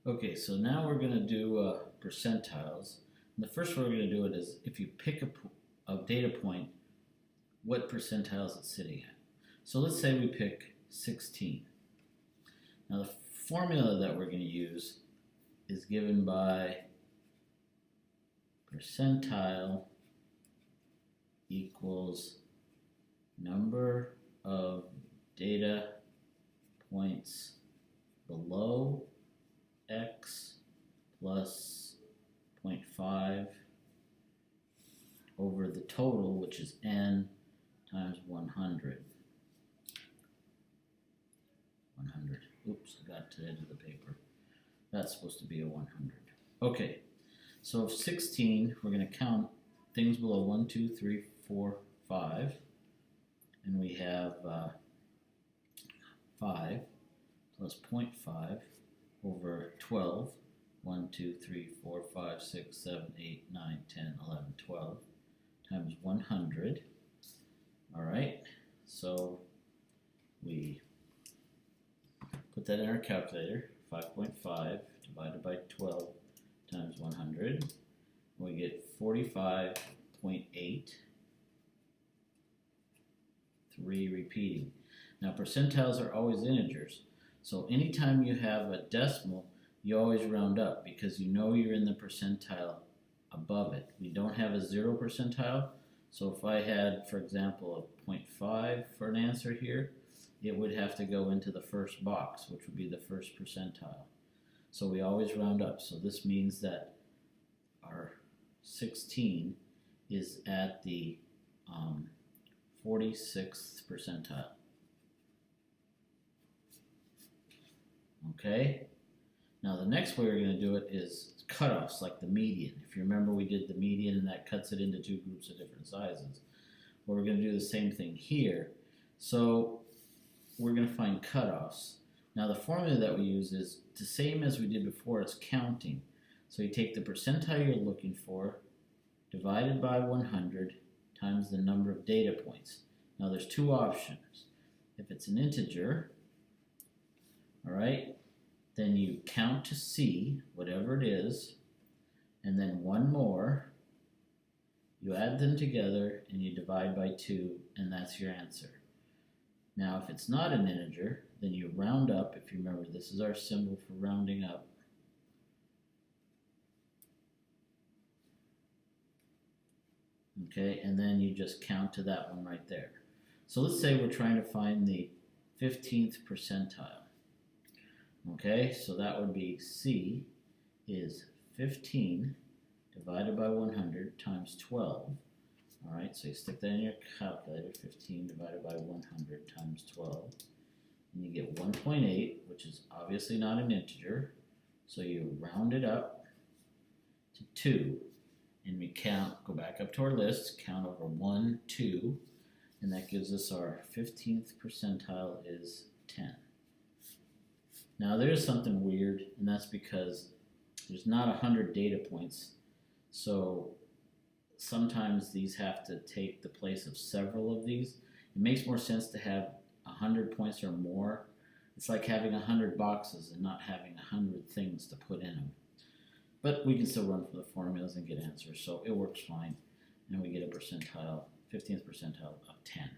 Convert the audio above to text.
Okay, so now we're going to do percentiles. And the first way we're going to do it is if you pick a data point, what percentile is it sitting at? So let's say we pick 16. Now the formula that we're going to use is given by percentile equals number of data points below x plus 0.5 over the total, which is n times 100. 100. Oops, I got to the edge of the paper. That's supposed to be a 100. Okay, so of 16, we're going to count things below 1, 2, 3, 4, 5. And we have 5 plus 0.5 over 12. 1, 2, 3, 4, 5, 6, 7, 8, 9, 10, 11, 12 times 100. All right, so we put that in our calculator. 5.5 divided by 12 times 100. We get 45.8. 3 repeating. Now percentiles are always integers. So anytime you have a decimal, you always round up because you know you're in the percentile above it. We don't have a 0 percentile. So if I had, for example, a 0.5 for an answer here, it would have to go into the first box, which would be the first percentile. So we always round up. So this means that our 16 is at the 46th percentile. Okay? Now the next way we're going to do it is cutoffs, like the median. If you remember, we did the median and that cuts it into two groups of different sizes. Well, we're going to do the same thing here. So we're going to find cutoffs. Now the formula that we use is the same as we did before. It's counting. So you take the percentile you're looking for, divided by 100, times the number of data points. Now there's two options. If it's an integer, all right, then you count to C, whatever it is, and then one more. You add them together and you divide by 2, and that's your answer. Now if it's not an integer, then you round up. If you remember, this is our symbol for rounding up. Okay, and then you just count to that one right there. So let's say we're trying to find the 15th percentile. Okay, so that would be C is 15 divided by 100 times 12. All right, so you stick that in your calculator, 15 divided by 100 times 12. And you get 1.8, which is obviously not an integer. So you round it up to 2. And we count, go back up to our list, count over 1, 2, and that gives us our 15th percentile is 10. Now there's something weird, and that's because there's not 100 data points, so sometimes these have to take the place of several of these. It makes more sense to have 100 points or more. It's like having 100 boxes and not having 100 things to put in them. But we can still run for the formulas and get answers, so it works fine. And we get a percentile, 15th percentile of 10.